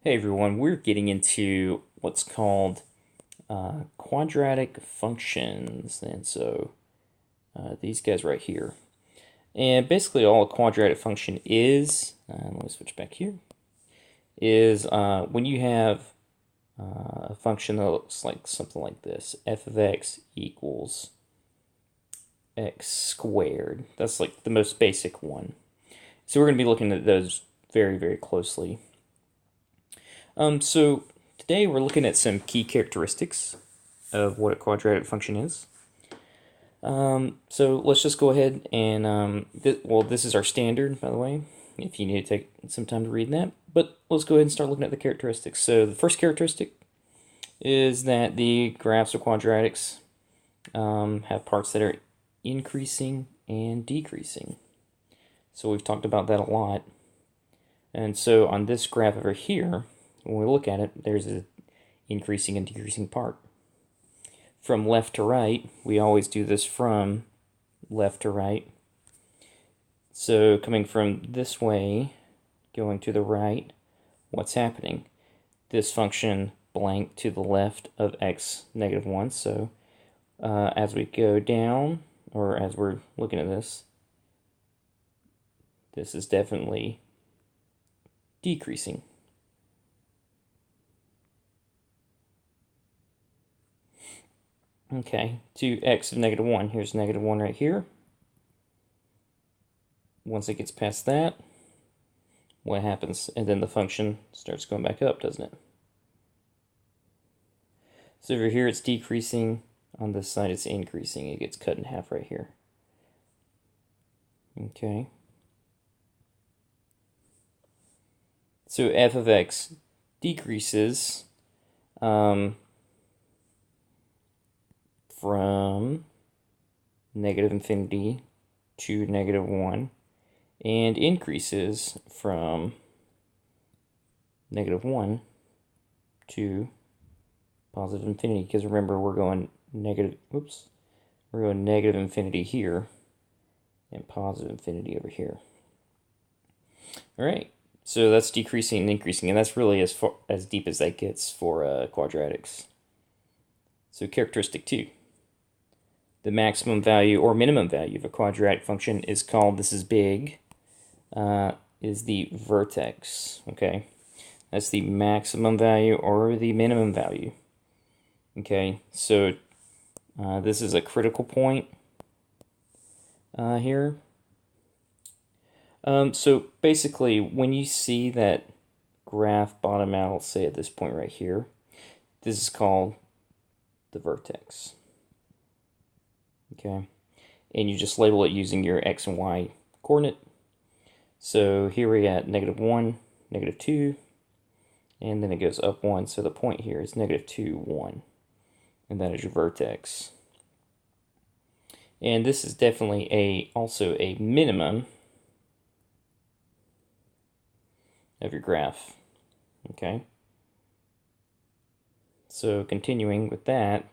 Hey everyone, we're getting into what's called quadratic functions, and so these guys right here. And basically, all a quadratic function is, let me switch back here, is when you have a function that looks like something like this: f of x equals x squared. That's like the most basic one. So we're going to be looking at those very, very closely. So today we're looking at some key characteristics of what a quadratic function is. So let's just go ahead and, this is our standard, by the way, if you need to take some time to read that. But let's go ahead and start looking at the characteristics. So the first characteristic is that the graphs of quadratics have parts that are increasing and decreasing. So we've talked about that a lot. And so on this graph over here, when we look at it, there's an increasing and decreasing part. From left to right, we always do this from left to right. So coming from this way, going to the right, what's happening? This function blank to the left of x negative 1. So as we go down, or as we're looking at this is definitely decreasing. Okay, to x of negative 1. Here's negative 1 right here. Once it gets past that, what happens? And then the function starts going back up, doesn't it? So over here it's decreasing. On this side it's increasing. It gets cut in half right here. Okay. So f of x decreases from negative infinity to negative 1 and increases from negative 1 to positive infinity, because remember we're going negative infinity here and positive infinity over here. All right, so that's decreasing and increasing, and that's really as deep as that gets for quadratics. So characteristic 2. The maximum value or minimum value of a quadratic function is called, this is big, is the vertex, okay? That's the maximum value or the minimum value. Okay, so this is a critical point here. So basically, when you see that graph bottom out, let's say at this point right here, this is called the vertex. Okay, and you just label it using your x and y coordinate. So here we're at negative 1, negative 2, and then it goes up 1. So the point here is negative 2, 1. And that is your vertex. And this is definitely also a minimum of your graph. Okay. So continuing with that,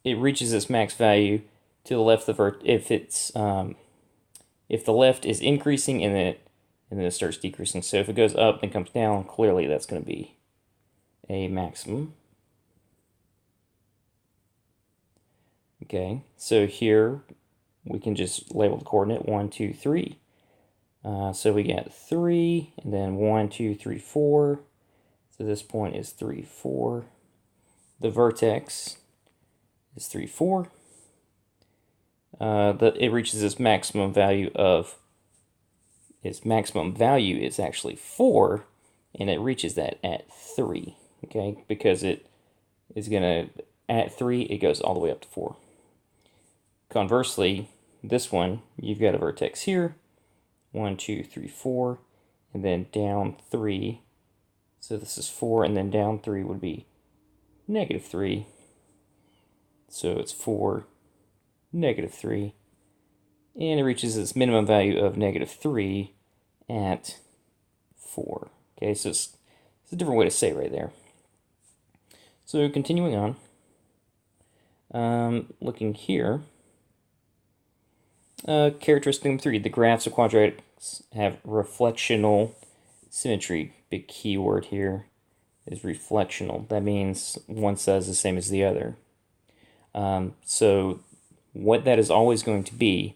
it reaches its max value to the left of if the left is increasing and then it starts decreasing. So if it goes up and comes down, clearly that's going to be a maximum. Okay, so here we can just label the coordinate 1, 2, 3. So we got 3, and then 1, 2, 3, 4. So this point is 3, 4. The vertex is 3, 4. It reaches its maximum value is actually 4, and it reaches that at 3. Okay, because it is gonna at 3, it goes all the way up to 4. Conversely, this one, you've got a vertex here, 1, 2, 3, 4, and then down 3. So this is 4, and then down 3 would be negative 3. So it's 4, negative 3, and it reaches its minimum value of negative 3 at 4. Okay, so it's a different way to say it right there. So continuing on, looking here, characteristic number 3, the graphs of quadratics have reflectional symmetry, big keyword here, is reflectional. That means one side is the same as the other. So what that is always going to be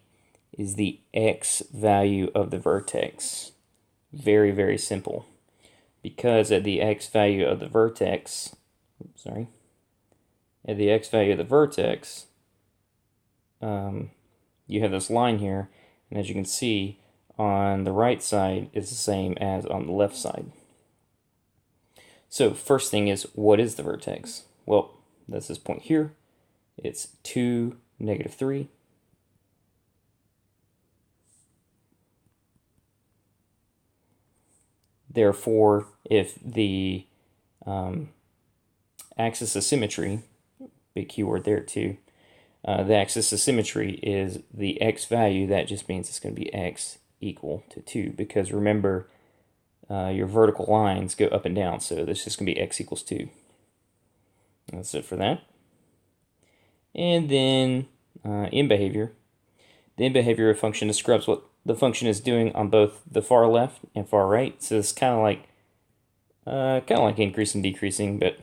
is the x value of the vertex. Very, very simple. Because at the x value of the vertex, at the x value of the vertex, you have this line here, and as you can see, on the right side is the same as on the left side. So first thing is, what is the vertex? Well, that's this point here. It's 2, -3. Therefore, if the axis of symmetry, big keyword there too, the axis of symmetry is the x value, that just means it's going to be x equal to 2, because remember, your vertical lines go up and down, so this is just going to be x equals 2. That's it for that. And then in behavior, the in behavior function describes what the function is doing on both the far left and far right. So it's kind of like increasing, decreasing, but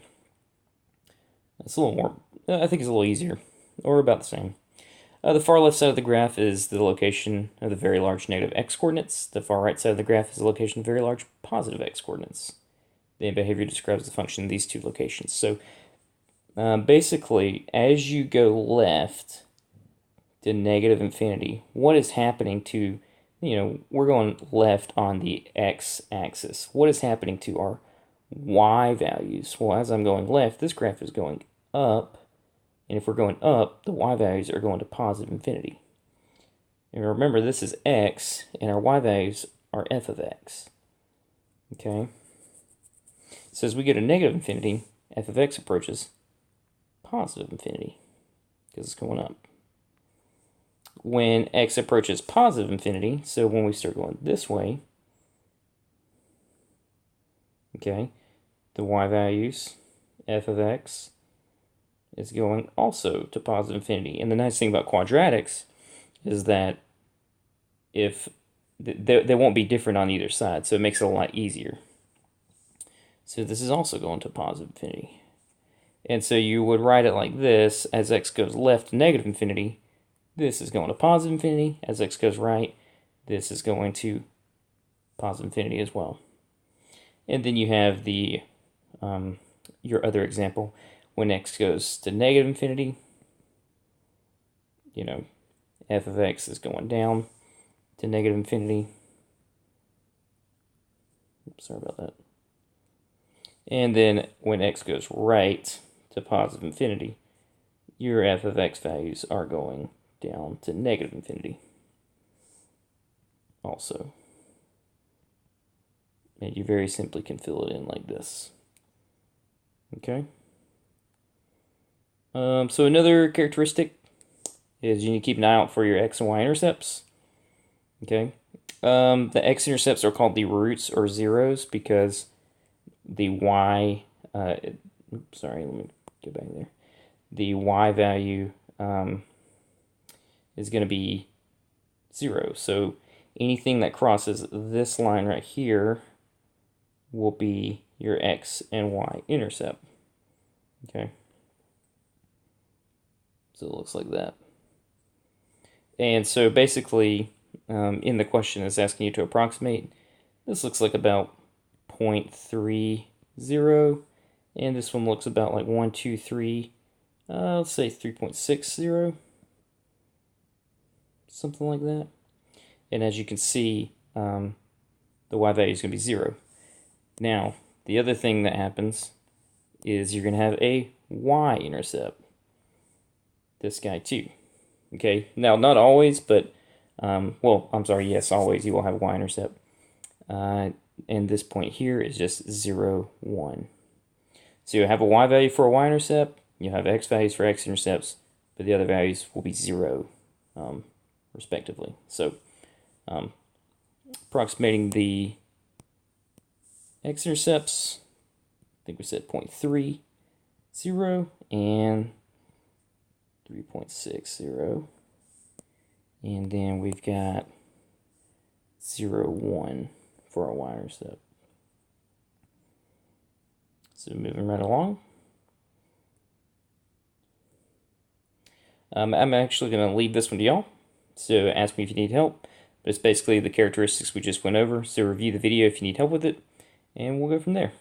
it's a little more, I think it's a little easier, or about the same. The far left side of the graph is the location of the very large negative x coordinates. The far right side of the graph is the location of very large positive x coordinates. The behavior describes the function in these two locations. So basically, as you go left to negative infinity, what is happening to, we're going left on the x-axis. What is happening to our y values? Well, as I'm going left, this graph is going up. And if we're going up, the y values are going to positive infinity. And remember, this is x, and our y values are f of x. Okay? So as we go to negative infinity, f of x approaches positive infinity, because it's going up. When x approaches positive infinity, so when we start going this way, okay, the y values, f of x, is going also to positive infinity. And the nice thing about quadratics is that if they won't be different on either side, so it makes it a lot easier. So this is also going to positive infinity. And so you would write it like this: as x goes left to negative infinity, this is going to positive infinity. As x goes right, this is going to positive infinity as well. And then you have the your other example. When x goes to negative infinity, f of x is going down to negative infinity. Oops, sorry about that. And then when x goes right to positive infinity, your f of x values are going down to negative infinity also. And you very simply can fill it in like this. Okay? So another characteristic is you need to keep an eye out for your x and y intercepts. Okay? The x-intercepts are called the roots or zeros because the y, sorry, let me go back there. The y value is going to be 0. So anything that crosses this line right here will be your x and y intercept. Okay? So it looks like that. And so basically, in the question it's asking you to approximate. This looks like about 0.30, and this one looks about like 1, 2, 3, let's say 3.60, something like that. And as you can see, the y value is going to be 0. Now, the other thing that happens is you're going to have a y-intercept. This guy too. Okay, now not always, but well, I'm sorry, yes, always you will have a y-intercept. And this point here is just 0, 1. So you have a y value for a y-intercept, you have x values for x-intercepts, but the other values will be 0, respectively. So approximating the x-intercepts, I think we said 0.30 and 3.60, and then we've got 0, 1 for our y-intercept. So moving right along. I'm actually going to leave this one to y'all, so ask me if you need help. But it's basically the characteristics we just went over, so review the video if you need help with it, and we'll go from there.